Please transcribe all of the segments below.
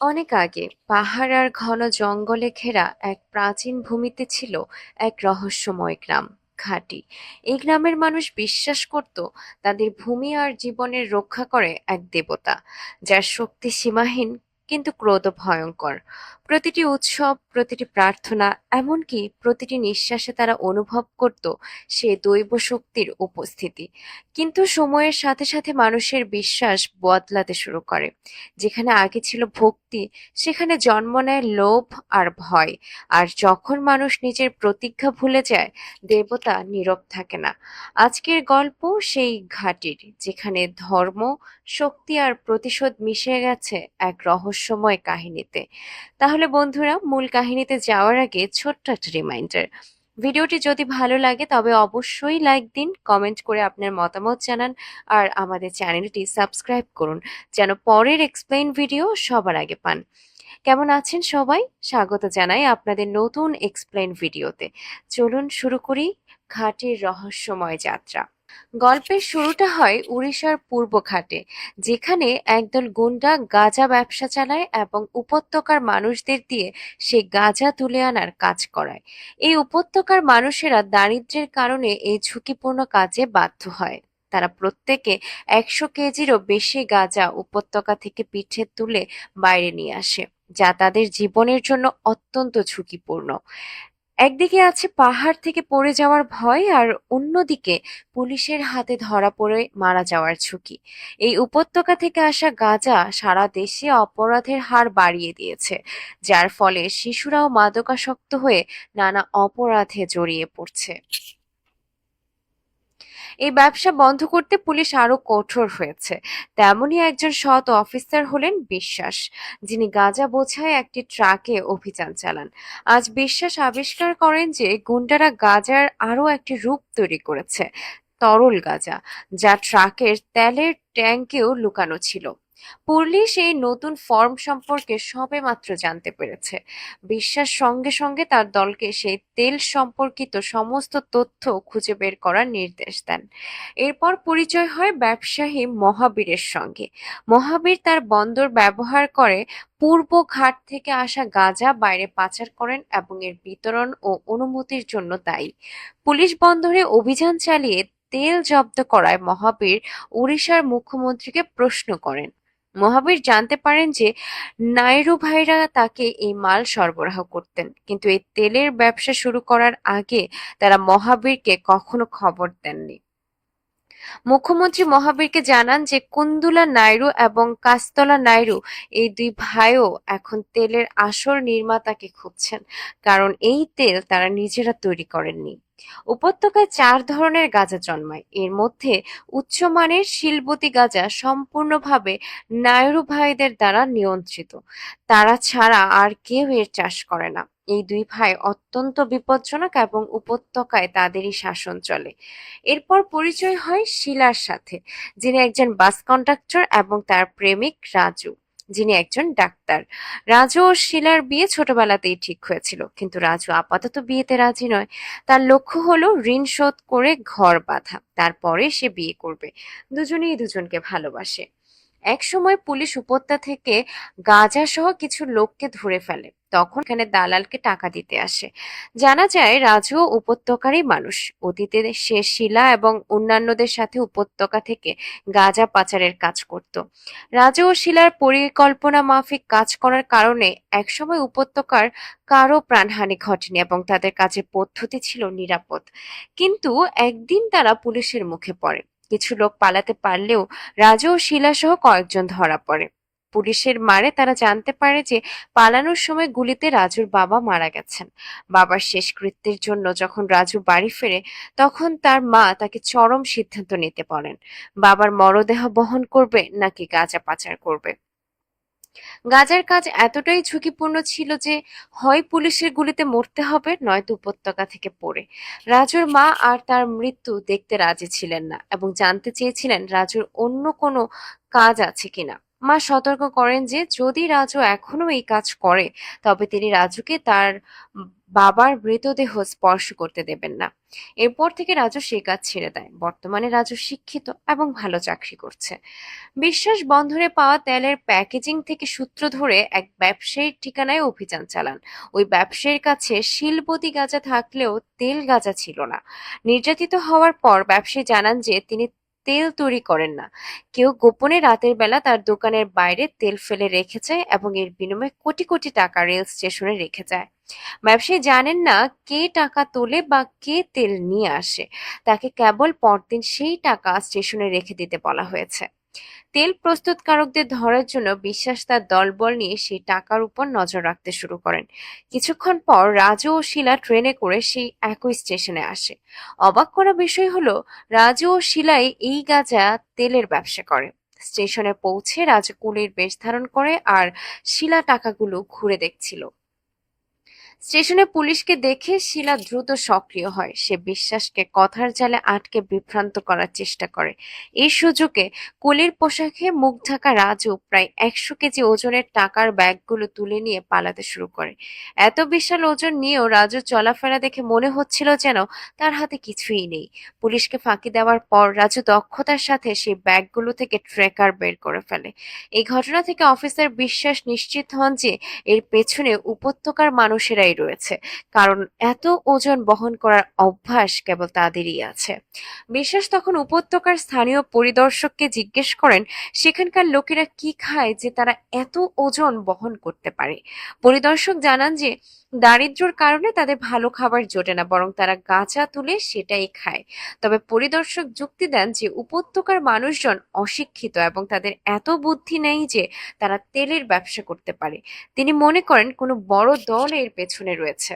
অনেক আগে পাহাড় আর ঘন জঙ্গলে ঘেরা এক প্রাচীন ভূমিতে ছিল এক রহস্যময় গ্রাম, ঘাঁটি। এই গ্রামের মানুষ বিশ্বাস করত তাদের ভূমি আর জীবনের রক্ষা করে এক দেবতা, যার শক্তি সীমাহীন কিন্তু ক্রোধ ভয়ঙ্কর। প্রতিটি উৎসব, প্রতিটি প্রার্থনা, এমনকি প্রতিটি নিঃশ্বাসে তারা অনুভব করত সে দৈব শক্তির উপস্থিতি। কিন্তু সময়ের সাথে সাথে মানুষের বিশ্বাস বদলাতে শুরু করে। যেখানে আগে ছিল ভক্তি, সেখানে জন্ম নেয় লোভ আর ভয়। আর যখন মানুষ নিজের প্রতিজ্ঞা ভুলে যায়, দেবতা নীরব থাকে না। আজকের গল্প সেই ঘাটির, যেখানে ধর্ম, শক্তি আর প্রতিশোধ মিশে গেছে এক রহস্যময় কাহিনীতে। তাহলে বন্ধুরা, মূল কাহিনীতে যাওয়ার আগে ছোট্ট একটা রিমাইন্ডার। ভিডিওটি যদি ভালো লাগে তবে অবশ্যই লাইক দিন, কমেন্ট করে আপনার মতামত জানান, আর আমাদের চ্যানেলটি সাবস্ক্রাইব করুন যেন পরের এক্সপ্লেইন ভিডিও সবার আগে পান। কেমন আছেন সবাই? স্বাগত জানাই আপনাদের নতুন এক্সপ্লেইন ভিডিওতে। চলুন শুরু করি ঘাটের রহস্যময় যাত্রা। গল্পের শুরুটা হয় উড়িষ্যার পূর্ব ঘাটে, যেখানে একদল গুন্ডা গাঁজা ব্যবসা চালায় এবং উপত্যকার মানুষদের দিয়ে সে গাঁজা তুলে আনার কাজ করায়। এই উপত্যকার মানুষেরা দারিদ্র্যের কারণে এই ঝুঁকিপূর্ণ কাজে বাধ্য হয়। তারা প্রত্যেকে 100 কেজিরও বেশি গাঁজা উপত্যকা থেকে পিঠে তুলে বাইরে নিয়ে আসে, যা তাদের জীবনের জন্য অত্যন্ত ঝুঁকিপূর্ণ। একদিকে আছে পাহাড় থেকে পড়ে যাওয়ার ভয়, আর অন্যদিকে পুলিশের হাতে ধরা পড়ে মারা যাওয়ার ঝুঁকি। এই উপত্যকা থেকে আসা গাঁজা সারা দেশে অপরাধের হার বাড়িয়ে দিয়েছে, যার ফলে শিশুরাও মাদকাসক্ত হয়ে নানা অপরাধে জড়িয়ে পড়ছে। এই ব্যবসা বন্ধ করতে পুলিশ আরো কঠোর হয়েছে। তেমনই একজন সৎ অফিসার হলেন বিশ্বাস, যিনি গাঁজা বোঝায় একটি ট্রাকে অভিযান চালান। আজ বিশ্বাস আবিষ্কার করেন যে গুন্ডারা গাঁজার আরো একটি রূপ তৈরি করেছে, তরল গাঁজা, যা ট্রাকের তেলের ট্যাঙ্কেও লুকানো ছিল। পুলিশ এই নতুন ফর্ম সম্পর্কে সবেমাত্র জানতে পেরেছে। বিশ্বাস সঙ্গে সঙ্গে তার দলকে সেই তেল সম্পর্কিত সমস্ত তথ্য খুঁজে বের করার নির্দেশ দেন। এরপর পরিচয় হয় ব্যবসায়ী মহাবীরের সঙ্গে। মহাবীর তার বন্দর ব্যবহার করে পূর্ব ঘাট থেকে আসা গাঁজা বাইরে পাচার করেন এবং এর বিতরণ ও অনুমতির জন্য দায়ী। পুলিশ বন্দরে অভিযান চালিয়ে তেল জব্দ করায় মহাবীর ওড়িশার মুখ্যমন্ত্রীকে প্রশ্ন করেন। মহাবীর জানতে পারেন যে নাইরু ভাইরা তাকে এই মাল সরবরাহ করতেন, কিন্তু এই তেলের ব্যবসা শুরু করার আগে তারা মহাবীরকে কখনো খবর দেননি। মুখ্যমন্ত্রী মহাবীরকে জানান যে কুন্দুলা নাইডু এবং কাস্তলা নাইডু, এই দুই ভাইও এখন তেলের আসল নির্মাতাকে খুঁজছেন, কারণ এই তেল তারা নিজেরা তৈরি করেননি। উপত্যকায় 4 ধরনের গাঁজা জন্মায়। এর মধ্যে উচ্চমানের শিলবতী গাঁজা সম্পূর্ণভাবে নায়রু ভাইদের দ্বারা নিয়ন্ত্রিত। তারা ছাড়া আর কেউ এর চাষ করে না। এই দুই ভাই অত্যন্ত বিপজ্জনক এবং উপত্যকায় তাদেরই শাসন চলে। এরপর পরিচয় হয় শিলার সাথে, যিনি একজন বাস কন্ডাক্টর, এবং তার প্রেমিক রাজু, যিনি একজন ডাক্তার। রাজু ও শিলার বিয়ে ছোটবেলাতেই ঠিক হয়েছিল, কিন্তু রাজু আপাতত বিয়েতে রাজি নয়। তার লক্ষ্য হলো ঋণ শোধ করে ঘর বাঁধা, তারপরে সে বিয়ে করবে। দুজনেই দুজনকে ভালোবাসে। একসময় পুলিশ উপত্যকা থেকে গাঁজা সহ কিছু লোককে ধরে ফেলে। তখন এখানে দালালকে টাকা দিতে আসে। জানা যায় রাজুও উপত্যকারই মানুষ। অতীতে সে শিলা এবং অন্যান্যদের সাথে উপত্যকা থেকে গাঁজা পাচারের কাজ করত। রাজু ও শিলার পরিকল্পনা মাফিক কাজ করার কারণে একসময় উপত্যকার কারো প্রাণহানি ঘটেনি এবং তাদের কাজের পদ্ধতি ছিল নিরাপদ। কিন্তু একদিন তারা পুলিশের মুখে পড়ে। কিছু লোক পালাতে পারলেও রাজু ও শিলা সহ কয়েকজন ধরা পড়ে। পুলিশের মারে তারা জানতে পারে যে পালানোর সময় গুলিতে রাজুর বাবা মারা গেছেন। বাবার শেষকৃত্যের জন্য যখন রাজু বাড়ি ফেরে, তখন তার মা তাকে চরম সিদ্ধান্ত নিতে বলেন। বাবার মরদেহ বহন করবে নাকি গাঁজা পাচার করবে। গাজার কাজ এতটাই ঝুঁকিপূর্ণ ছিল যে হয় পুলিশের গুলিতে মরতে হবে, নয়তো উপত্যকা থেকে পড়ে। রাজুর মা আর তার মৃত্যু দেখতে রাজি ছিলেন না এবং জানতে চেয়েছিলেন রাজুর অন্য কোনো কাজ আছে কিনা। মা সতর্ক করেন যে যদি রাজু এখনো এই কাজ করে তবে তিনি রাজুকে তার বাবার মৃতদেহ স্পর্শ করতে দেবেন না। এরপর থেকে রাজু সে কাজ ছেড়ে দেয়। বর্তমানে রাজু শিক্ষিত এবং ভালো চাকরি করছে। বিশ্বাস বন্দরে পাওয়া তেলের প্যাকেজিং থেকে সূত্র ধরে এক ব্যবসায়ীর ঠিকানায় অভিযান চালান। ওই ব্যবসায়ীর কাছে শিলবতী গাঁজা থাকলেও তেল গাঁজা ছিল না। নির্যাতিত হওয়ার পর ব্যবসায়ী জানান যে তিনি তেল তৈরি করেন না। কেউ গোপনে রাতের বেলা তার দোকানের বাইরে তেল ফেলে রেখে যায় এবং এর বিনিময়ে কোটি কোটি টাকা রেল স্টেশনে রেখে যায়। ব্যবসায়ী জানেন না কে টাকা তোলে বা কে তেল নিয়ে আসে। তাকে কেবল পরদিন সেই টাকা স্টেশনে রেখে দিতে বলা হয়েছে। তেল প্রস্তুতকারকদের ধরার জন্য বিশ্বাস তার দলবল নিয়ে সেই টাকার উপর নজর রাখতে শুরু করেন। কিছুক্ষণ পর রাজু ও শিলা ট্রেনে করে সেই একই স্টেশনে আসে। অবাক করা বিষয় হলো রাজু ও শিলাই এই গাঁজা তেলের ব্যবসা করে। স্টেশনে পৌঁছে রাজু কুলির বেশ ধারণ করে আর শিলা টাকাগুলো ঘুরে দেখছিল। স্টেশনে পুলিশকে দেখে শিলা দ্রুত সক্রিয় হয়। সে বিশ্বাসকে কথার জালে আটকে বিভ্রান্ত করার চেষ্টা করে। এই সুযোগে কুলির পোশাকে মুখ ঢাকা রাজু প্রায় 100 কেজি ওজনের টাকার ব্যাগগুলো তুলে নিয়ে পালাতে শুরু করে। এত বিশাল ওজন নিয়েও রাজু চলাফেরা দেখে মনে হচ্ছিল যেন তার হাতে কিছুই নেই। পুলিশকে ফাঁকি দেওয়ার পর রাজু দক্ষতার সাথে সেই ব্যাগগুলো থেকে ট্রেকার বের করে ফেলে। এই ঘটনা থেকে অফিসার বিশ্বাস নিশ্চিত হন যে এর পেছনে উপত্যকার মানুষেরাই রয়েছে, কারণ এত ওজন বহন করার অভ্যাস কেবল তাদেরই আছে। বিশ্বাস তখন উপত্যকার স্থানীয় পরিদর্শককে জিজ্ঞেস করেন সেখানকার লোকেরা কি খায় যে তারা এত ওজন বহন করতে পারে। পরিদর্শক জানান যে দারিদ্র্যের কারণে তাদের ভালো খাবার জোটে না, বরং তারা গাঁজা তুলে সেটাই খায়। তবে পরিদর্শক যুক্তি দেন যে উপত্যকার মানুষজন অশিক্ষিত এবং তাদের এত বুদ্ধি নেই যে তারা তেলের ব্যবসা করতে পারে। তিনি মনে করেন কোনো বড় দল এর পেছনে রয়েছে।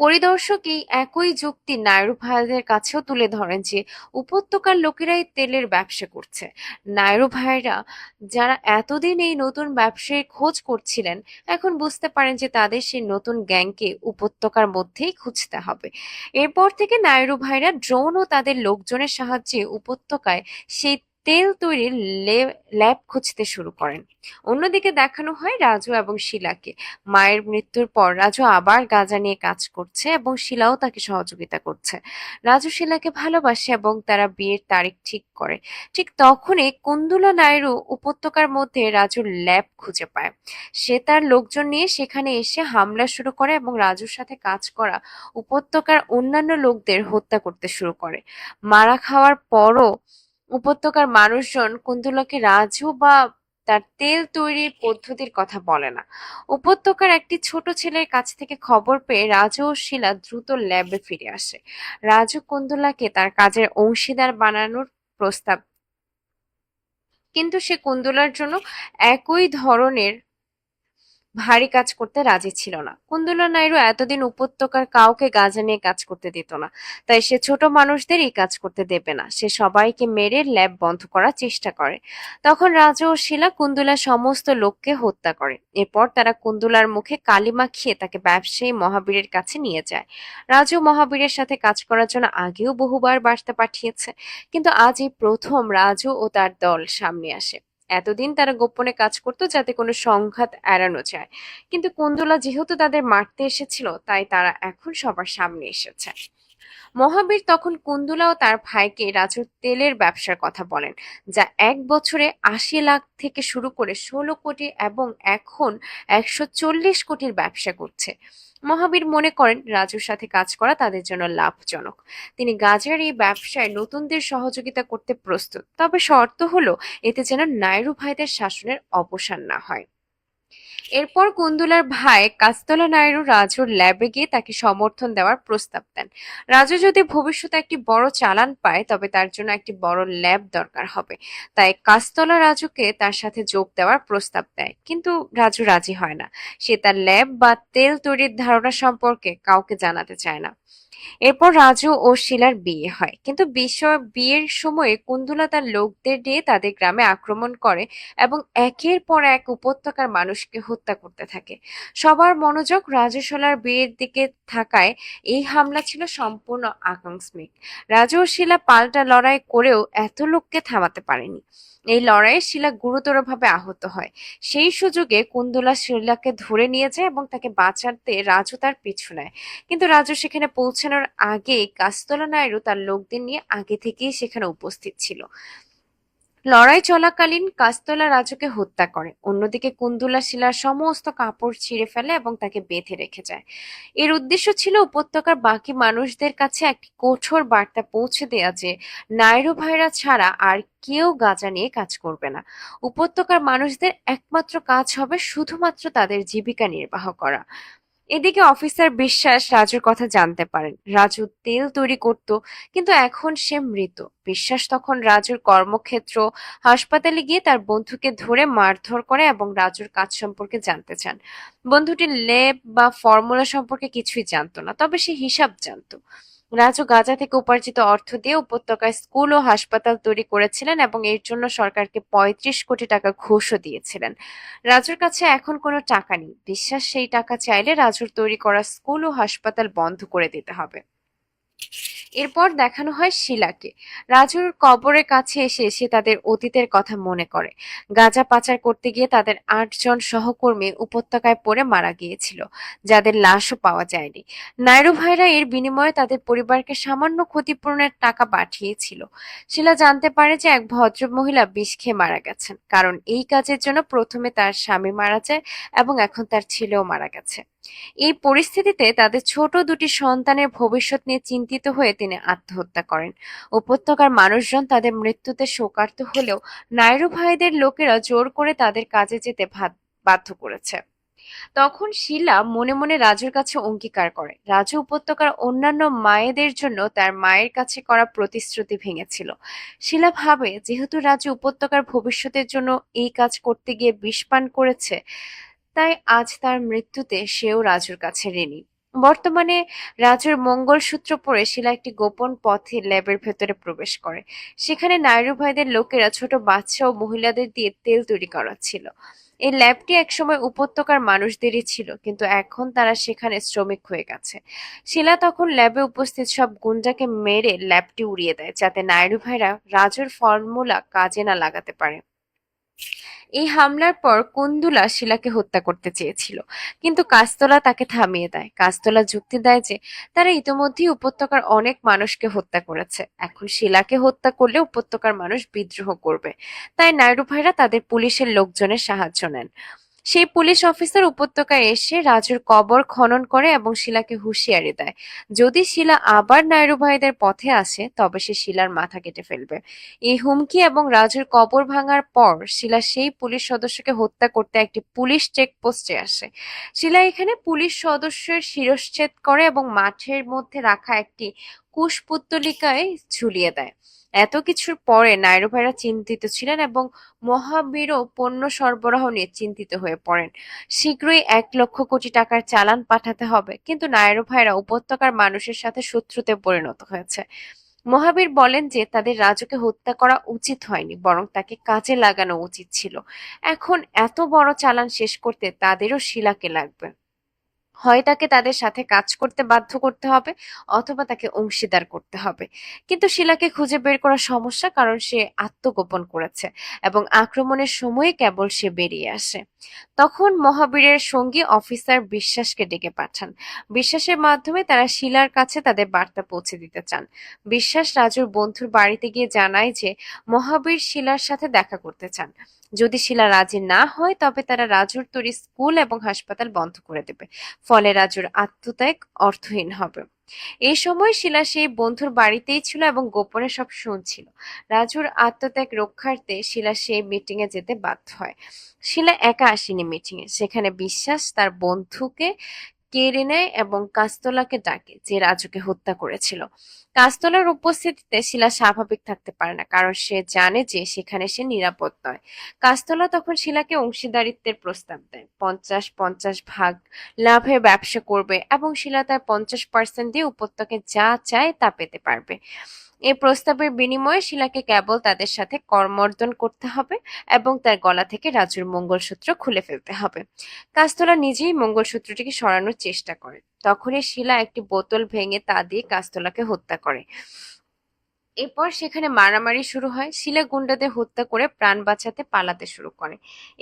পরিদর্শক এই একই যুক্তি নায়রু ভাইদের কাছেও তুলে ধরেন যে উপত্যকার লোকেরাই তেলের ব্যবসা করছে। নায়রু ভাইরা যারা এতদিন এই নতুন ব্যবসায়ীর খোঁজ করছিলেন এখন বুঝতে পারেন যে তাদের সেই নতুন গ্যাংকে উপত্যকার মধ্যেই খুঁজতে হবে। এরপর থেকে নায়রু ভাইরা ড্রোন ও তাদের লোকজনের সাহায্যে উপত্যকায় সেই তেল তৈরির ল্যাব খুঁজতে শুরু করেন। অন্যদিকে দেখানো হয় রাজু এবং শিলাকে। মায়ের মৃত্যুর পর রাজু আবার গাঁজা নিয়ে কাজ করছে এবং শিলাও তাকে সহযোগিতা করছে। রাজু শিলাকে ভালোবাসে এবং তারা বিয়ের তারিখ ঠিক করে। ঠিক তখনই কুন্দুলা নায়রু উপত্যকার মধ্যে রাজুর ল্যাব খুঁজে পায়। সে তার লোকজন নিয়ে সেখানে এসে হামলা শুরু করে এবং রাজুর সাথে কাজ করা উপত্যকার অন্যান্য লোকদের হত্যা করতে শুরু করে। মারা খাওয়ার পরও উপত্যকার মানুষজন কুন্দুলাকে রাজু বা তার তেল তৈরির পদ্ধতির কথা বলে না। উপত্যকার একটি ছোট ছেলের কাছ থেকে খবর পেয়ে রাজু ও শিলা দ্রুত ল্যাবে ফিরে আসে। রাজু কুন্দুলাকে তার কাজের অংশীদার বানানোর প্রস্তাব, কিন্তু সে কুন্দুলার জন্য একই ধরনের ভারী কাজ করতে রাজি ছিল না। কুন্দুলা নাইডু এতদিন উপত্যকার কাউকে গাঁজা নিয়ে কাজ করতে দিত না, তাই সে ছোট মানুষদের এই কাজ করতে দেবে না। সে সবাইকে মেরে ল্যাব বন্ধ করার চেষ্টা করে। তখন রাজু ও শিলা কুন্দুলার সমস্ত লোককে হত্যা করে। এরপর তারা কুন্দুলার মুখে কালি মাখিয়ে তাকে ব্যবসায়ী মহাবীরের কাছে নিয়ে যায়। রাজু মহাবীরের সাথে কাজ করার জন্য আগেও বহুবার বার্তা পাঠিয়েছে, কিন্তু আজ এই প্রথম রাজু ও তার দল সামনে আসে। এতদিন তারা গোপনে কাজ করতো যাতে কোনো সংঘাত এড়ানো যায়, কিন্তু কুন্দুলা যেহেতু তাদের মারতে এসেছিল তাই তারা এখন সবার সামনে এসেছে। মহাবীর তখন কুন্দুলা ও তার ভাইকে রাজুর তেলের ব্যবসার কথা বলেন, যা 1 বছরে 80 লাখ থেকে শুরু করে 16 কোটি এবং এখন 140 কোটির ব্যবসা করছে। মহাবীর মনে করেন রাজুর সাথে কাজ করা তাদের জন্য লাভজনক। তিনি গাঁজার এই ব্যবসায় নতুনদের সহযোগিতা করতে প্রস্তুত, তবে শর্ত হলো এতে যেন নায়রু ভাইদের শাসনের অবসান না হয়। এরপর কুন্দুলার ভাই কাস্তলা নায়রু রাজুর ল্যাবে গিয়ে তাকে সমর্থন দেওয়ার প্রস্তাব দেন। রাজু যদি ভবিষ্যতে একটি বড় চালান পায় তবে তার জন্য একটি বড় ল্যাব দরকার হবে। তাই কাস্তলা রাজুকে তার সাথে যোগ দেওয়ার প্রস্তাব দেয়, কিন্তু রাজু রাজি হয় না। সে তার ল্যাব বা তেল তৈরির ধারণা সম্পর্কে কাউকে জানাতে চায় না। এরপর রাজু ও শিলার বিয়ে হয়, কিন্তু বিয়ের সময় কুন্দুলা তার লোকদের দিয়ে তাদের গ্রামে আক্রমণ করে এবং একের পর এক উপত্যকার মানুষকে হত্যা করতে থাকে। সবার মনোযোগ রাজু শিলার বিয়ের দিকে থাকায় এই হামলা ছিল সম্পূর্ণ আকস্মিক। রাজু ও শিলা পাল্টা লড়াই করেও এত লোককে থামাতে পারেনি। এই লড়াইয়ে শিলা গুরুতরভাবে আহত হয়। সেই সুযোগে কুন্দলা শিলাকে ধরে নিয়ে যায় এবং তাকে বাঁচাতে রাজু তার পিছু নেয়। কিন্তু রাজু সেখানে পৌঁছানোর আগেই কাস্তলা নায়ডু তার লোকদের নিয়ে আগে থেকেই সেখানে উপস্থিত ছিল। লড়াই চলাকালীন কাস্তলা রাজুকে হত্যা করে, অন্যদিকে কুন্দুলা শিলার সমস্ত কাপড় ছিঁড়ে ফেলে এবং তাকে বেঁধে রেখে যায়। এর উদ্দেশ্য ছিল উপত্যকার বাকি মানুষদের কাছে একটি কঠোর বার্তা পৌঁছে দেয়া যে নায়রু ভাইরা ছাড়া আর কেউ গাঁজা নিয়ে কাজ করবে না। উপত্যকার মানুষদের একমাত্র কাজ হবে শুধুমাত্র তাদের জীবিকা নির্বাহ করা। এদিকে অফিসার বিশ্বাস রাজুর কথা জানতে পারেন। রাজু তেল তৈরি করত, কিন্তু এখন সে মৃত। বিশ্বাস তখন রাজুর কর্মক্ষেত্র হাসপাতালে গিয়ে তার বন্ধুকে ধরে মারধর করে এবং রাজুর কাজ সম্পর্কে জানতে চান। বন্ধুটি ল্যাব বা ফর্মুলা সম্পর্কে কিছুই জানতো না, তবে সে হিসাব জানতো। রাজু গাঁজা থেকে উপার্জিত অর্থ দিয়ে উপত্যকায় স্কুল ও হাসপাতাল তৈরি করেছিলেন এবং এর জন্য সরকারকে 35 কোটি টাকা ঘুষও দিয়েছিলেন। রাজুর কাছে এখন কোনো টাকা নেই। বিশ্বাস সেই টাকা চাইলে রাজুর তৈরি করা স্কুল ও হাসপাতাল বন্ধ করে দিতে হবে। এরপর দেখানো হয় শিলাকে। রাজুর কবরের কাছে এসে সে তাদের অতীতের কথা মনে করে। গাঁজা পাচার করতে গিয়ে তাদের 8 জন সহকর্মী উপত্যকায় পড়ে মারা গিয়েছিল, যাদের লাশও পাওয়া যায়নি। নায়রু ভাইরা এর বিনিময়ে তাদের পরিবারকে সামান্য ক্ষতিপূরণের টাকা পাঠিয়েছিল। শিলা জানতে পারে যে এক ভদ্র মহিলা বিষ খেয়ে মারা গেছেন, কারণ এই কাজের জন্য প্রথমে তার স্বামী মারা যায় এবং এখন তার ছেলেও মারা গেছে। এই পরিস্থিতিতে তাদের ছোট দুটি সন্তানের ভবিষ্যৎ নিয়ে চিন্তিত হয়ে তিনি আত্মহত্যা করেন। উপত্যকার মানুষজন তাদের মৃত্যুতে শোকার্ত হলেও নায়রু ভাইদের লোকেরা জোর করে তাদের কাজে যেতে বাধ্য করেছে। তখন শিলা মনে মনে রাজুর কাছে অঙ্গীকার করে। রাজু উপত্যকার অন্যান্য মায়েদের জন্য তার মায়ের কাছে করা প্রতিশ্রুতি ভেঙেছিল। শিলা ভাবে, যেহেতু রাজু উপত্যকার ভবিষ্যতের জন্য এই কাজ করতে গিয়ে বিষ পান করেছে, তাই আজ তার মৃত্যুতে সেও রাজুর কাছে ঋণী। বর্তমানে রাজুর মঙ্গলসূত্র পরে শিলা একটি গোপন পথে ল্যাবের ভেতরে প্রবেশ করে। সেখানে নায়রু ভাইদের লোকেরা ছোট বাচ্চা ও মহিলাদের দিয়ে তেল তৈরি করাচ্ছিল। এই ল্যাবটি একসময় উপত্যকার মানুষদেরই ছিল, কিন্তু এখন তারা সেখানে শ্রমিক হয়ে গেছে। শিলা তখন ল্যাবে উপস্থিত সব গুন্ডাকে মেরে ল্যাবটি উড়িয়ে দেয়, যাতে নায়রু ভাইরা রাজুর ফর্মুলা কাজে না লাগাতে পারে। এই হামলার পর কুন্দুলা শিলাকে হত্যা করতে চেয়েছিল, কিন্তু কাস্তলা তাকে থামিয়ে দেয়। কাস্তলা যুক্তি দেয় যে তারা ইতোমধ্যেই উপত্যকার অনেক মানুষকে হত্যা করেছে, এখন শিলাকে হত্যা করলে উপত্যকার মানুষ বিদ্রোহ করবে। তাই নায়রু ভাইরা তাদের পুলিশের লোকজনের সাহায্য নেন। সেই পুলিশ অফিসার উপত্যকায় এসে রাজুর কবর খনন করে এবং শিলাকে হুঁশিয়ারি দেয়, যদি শিলা আবার নায়রু ভাইদের পথে আসে তবে সে শিলার মাথা কেটে ফেলবে। এই হুমকি এবং রাজুর কবর ভাঙার পর শিলা সেই পুলিশ সদস্যকে হত্যা করতে একটি পুলিশ চেকপোস্টে আসে। শিলা এখানে পুলিশ সদস্যের শিরশ্ছেদ করে এবং মাঠের মধ্যে রাখা একটি কুশপুত্তলিকায় ঝুলিয়ে দেয়। এত কিছুর পরে নায়রু ভাইরা চিন্তিত ছিলেন এবং মহাবীরও পণ্য সরবরাহ নিয়ে চিন্তিত হয়ে পড়েন। শীঘ্রই 1 লক্ষ কোটি টাকার চালান পাঠাতে হবে, কিন্তু নায়রু ভাইরা উপত্যকার মানুষের সাথে শত্রুতে পরিণত হয়েছে। মহাবীর বলেন যে তাদের রাজুকে হত্যা করা উচিত হয়নি, বরং তাকে কাজে লাগানো উচিত ছিল। এখন এত বড় চালান শেষ করতে তাদেরও শিলাকে লাগবে। হয় তাকে তাদের সাথে কাজ করতে বাধ্য করতে হবে, অথবা তাকে অংশীদার করতে হবে। কিন্তু শিলাকে খুঁজে বের করা সমস্যা, কারণ সে আত্মগোপন করেছে এবং আক্রমণের সময় কেবল সে বেরিয়ে আসে। তখন মহাবীরের সঙ্গী অফিসার বিশ্বাসকে ডেকে পাঠান। বিশ্বাসের মাধ্যমে তারা শিলার কাছে তাদের বার্তা পৌঁছে দিতে চান। বিশ্বাস রাজুর বন্ধুর বাড়িতে গিয়ে জানায় যে মহাবীর শিলার সাথে দেখা করতে চান। যদি শিলা রাজি না হয় তবে তারা রাজুর তৈরি স্কুল এবং হাসপাতাল বন্ধ করে দেবে। ফলে রাজুর আত্মত্যাগ অর্থহীন হবে। এই সময় শিলা সেই বন্ধুর বাড়িতেই ছিল এবং গোপনে সব শুনছিল। রাজুর আত্মত্যাগ রক্ষার্থে শিলা সেই মিটিং এ যেতে বাধ্য হয়। শিলা একা আসেনি মিটিং এ, সেখানে বিশ্বাস তার বন্ধুকে কেড়ে নেয় এবং কাস্তলাকে ডাকে, যে রাজুকে হত্যা করেছিল। কাস্তলার উপস্থিতিতে শিলা স্বাভাবিক থাকতে পারে না, কারণ সে জানে যে সেখানে সে নিরাপদ নয়। কাস্তলা তখন শিলাকে অংশীদারিত্বের প্রস্তাব দেয়, 50-50 ভাগ লাভের ব্যবসা করবে এবং শিলা তার 50% দিয়ে উপত্যকায় যা চায় তা পেতে পারবে। এই প্রস্তাবের বিনিময়ে শিলাকে কেবল তাদের সাথে করমর্দন করতে হবে এবং তার গলা থেকে রাজুর মঙ্গলসূত্র খুলে ফেলতে হবে। কাস্তলা নিজেই মঙ্গলসূত্রটিকে সরানোর চেষ্টা করে। তখনই শিলা একটি বোতল ভেঙে তা দিয়ে কাস্তলাকে হত্যা করে। এরপর সেখানে মারামারি শুরু হয়। শিলা গুন্ডাদের হত্যা করে প্রাণ বাঁচাতে পালাতে শুরু করে।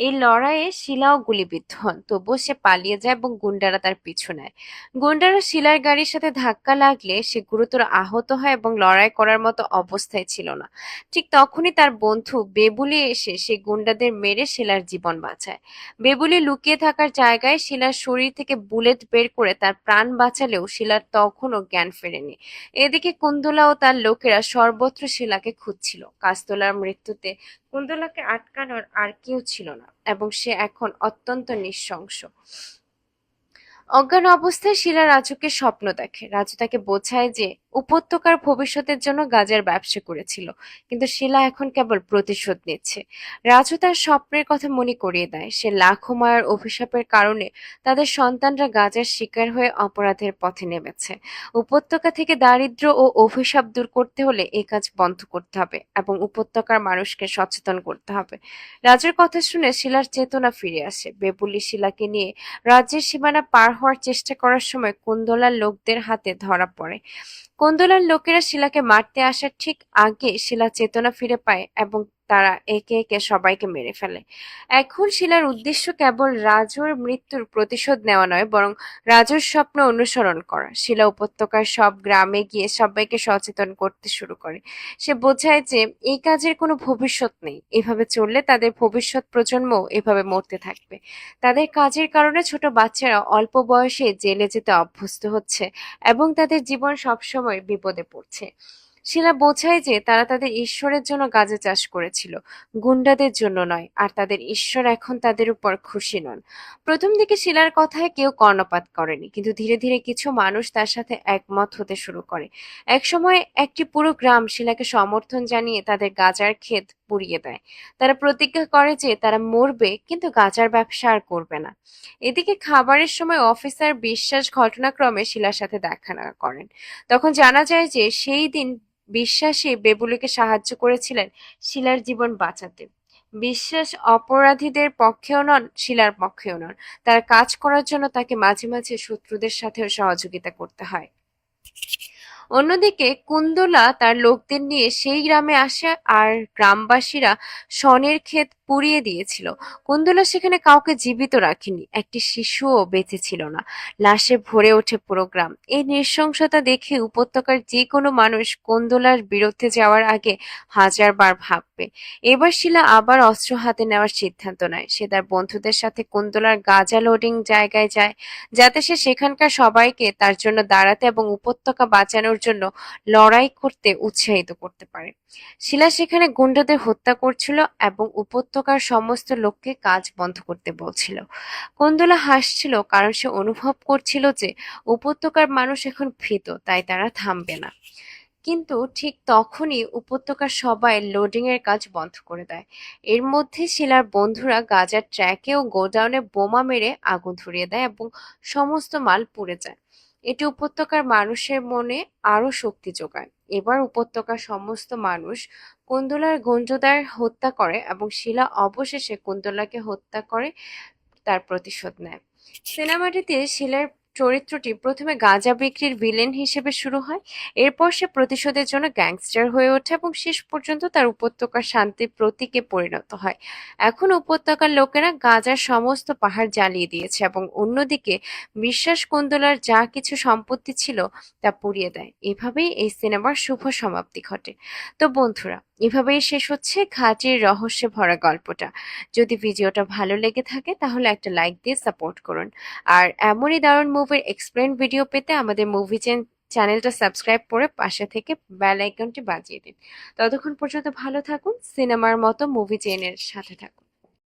এই লড়াইয়ে শিলাও গুলিবিদ্ধ হন, তবুও সে পালিয়ে যায় এবং গুন্ডারা তার পিছু নেয়। গুন্ডারা শিলার গাড়ির সাথে ধাক্কা লাগলে সে গুরুতর আহত হয় এবং লড়াই করার মতো অবস্থায় ছিল না। ঠিক তখনই তার বন্ধু বেবুলি এসে সেই গুন্ডাদের মেরে শিলার জীবন বাঁচায়। বেবুলি লুকিয়ে থাকার জায়গায় শিলার শরীর থেকে বুলেট বের করে তার প্রাণ বাঁচালেও শিলার তখনও জ্ঞান ফেরেনি। এদিকে কুন্দলা ও তার লোকেরা সর্বত্র শিলাকে খুঁজছিল। কাস্তলার মৃত্যুতে কুন্দলাকে আটকানোর আর কেউ ছিল না এবং সে এখন অত্যন্ত নৃশংস। অজ্ঞান অবস্থায় শিলা রাজুকে স্বপ্ন দেখে। রাজু তাকে বোঝায় যে উপত্যকার ভবিষ্যতের জন্য গাঁজার ব্যবসা করেছিল, কিন্তু শিলা এখন কেবল প্রতিশোধ নিচ্ছে। রাজু তার স্বপ্নের কথা মনে করিয়ে দেয়। সে লাখো মায়ের অভিশাপের কারণে তাদের সন্তানরা গাঁজার শিকার হয়ে অপরাধের পথে নেমেছে। উপত্যকা থেকে দারিদ্র্য ও অভিশাপ দূর করতে হলে এই কাজ বন্ধ করতে হবে এবং উপত্যকার মানুষকে সচেতন করতে হবে। রাজুর কথা শুনে শিলার চেতনা ফিরে আসে। বেবুলি শিলাকে নিয়ে রাজ্যের সীমানা পার হওয়ার চেষ্টা করার সময় কুন্দলার লোকদের হাতে ধরা পড়ে। কুন্দলার লোকেরা শিলাকে মারতে আসার ঠিক আগে শিলা চেতনা ফিরে পায় এবং তারা একে একে সবাইকে মেরে ফেলে। এখন শিলার উদ্দেশ্য কেবল রাজুর মৃত্যুর প্রতিশোধ নেওয়া নয়, বরং রাজুর স্বপ্ন অনুসরণ করা। শিলা উপত্যকার সব গ্রামে গিয়ে সবাইকে সচেতন করতে শুরু করে। সে বোঝায় যে এই কাজের কোনো ভবিষ্যৎ নেই। এভাবে চললে তাদের ভবিষ্যৎ প্রজন্মও এভাবে মরতে থাকবে। তাদের কাজের কারণে ছোট বাচ্চারা অল্প বয়সে জেলে যেতে অভ্যস্ত হচ্ছে এবং তাদের জীবন সবসময় বিপদে পড়ছে। শিলা বোঝায় যে তারা তাদের ঈশ্বরের জন্য গাঁজা চাষ করেছিল, গুন্ডাদের জন্য নয়, আর তাদের ঈশ্বর এখন তাদের উপর খুশি নন। প্রথম দিকে শিলার কথায় কেউ কর্ণপাত করেনি, কিন্তু ধীরে ধীরে কিছু মানুষ তার সাথে একমত হতে শুরু করে। একসময় একটি পুরো গ্রাম শিলাকে সমর্থন জানিয়ে তাদের গাঁজার ক্ষেত পুড়িয়ে দেয়। তারা প্রতিজ্ঞা করে যে তারা মরবে, কিন্তু গাঁজার ব্যবসা আর করবে না। এদিকে খাবারের সময় অফিসার বিশ্বাস ঘটনাক্রমে শিলার সাথে দেখা না করেন। তখন জানা যায় যে সেই দিন বিশ্বাসই বেবুলিকে সাহায্য করেছিলেন শিলার জীবন বাঁচাতে। বিশ্বাস অপরাধীদের পক্ষেও নন, শিলার পক্ষেও নন। তার কাজ করার জন্য তাকে মাঝে মাঝে শত্রুদের সাথেও সহযোগিতা করতে হয়। অন্যদিকে কুন্দলা তার লোকদের নিয়ে সেই গ্রামে আসে আর গ্রামবাসীরা শনের ক্ষেত পুড়িয়ে দিয়েছিল। কুন্দলা সেখানে কাউকে জীবিত রাখেনি, একটি শিশুও বেঁচে ছিল না। লাশে ভরে ওঠে পুরো গ্রাম। এই নৃশংসতা দেখে উপত্যকার যে কোনো মানুষ কুন্দলার বিরুদ্ধে যাওয়ার আগে হাজারবার ভাববে। এবার শিলা আবার অস্ত্র হাতে নেওয়ার সিদ্ধান্ত নেয়। সে তার বন্ধুদের সাথে কুন্দলার গাঁজা লোডিং জায়গায় যায়, যাতে সে সেখানকার সবাইকে তার জন্য দাঁড়াতে এবং উপত্যকা বাঁচানোর জন্য লড়াই করতে উৎসাহিত করতে পারে। শিলা সেখানে গুন্ডাদের হত্যা করছিল এবং উপত্যকার সমস্ত লোককে কাজ বন্ধ করতে বলছিল। কুন্দলা হাসছিল, কারণ সে অনুভব করছিল যে উপত্যকার মানুষ এখন ভীত, তাই তারা থামবে না। কিন্তু ঠিক তখনই উপত্যকার সবাই লোডিং এর কাজ বন্ধ করে দেয়। এর মধ্যে শিলার বন্ধুরা গাজার ট্র্যাকে ও গোডাউনে বোমা মেরে আগুন ধরিয়ে দেয় এবং সমস্ত মাল পুড়ে যায়। এটি উপত্যকার মানুষের মনে আরো শক্তি যোগায়। এবার উপত্যকার সমস্ত মানুষ কুন্দলার গুঞ্জদার হত্যা করে এবং শিলা অবশেষে কুন্দলাকে হত্যা করে তার প্রতিশোধ নেয়। সিনেমাটিতে শিলার চরিত্রটি প্রথমে গাঁজা বিক্রির ভিলেন হিসেবে শুরু হয়। এরপর সে প্রতিশোধের জন্য গ্যাংস্টার হয়ে ওঠে এবং শেষ পর্যন্ত তার উপত্যকার শান্তির প্রতীকে পরিণত হয়। এখন উপত্যকার লোকেরা গাঁজার সমস্ত পাহাড় জ্বালিয়ে দিয়েছে এবং অন্যদিকে বিশ্বাস কুন্দলার যা কিছু সম্পত্তি ছিল তা পুড়িয়ে দেয়। এভাবেই এই সিনেমার শুভ সমাপ্তি ঘটে। তো বন্ধুরা, এভাবেই শেষ হচ্ছে ঘাঁটির রহস্যে ভরা গল্পটা। যদি ভিডিওটা ভালো লেগে থাকে তাহলে একটা লাইক দিয়ে সাপোর্ট করুন। আর এমনই দারুণ মুভির এক্সপ্লেন ভিডিও পেতে আমাদের মুভি চ্যানেলটা সাবস্ক্রাইব করে পাশে থেকে বেল আইকনটি বাজিয়ে দিন। ততক্ষণ পর্যন্ত ভালো থাকুন, সিনেমার মতো মুভি চেনের সাথে থাকুন।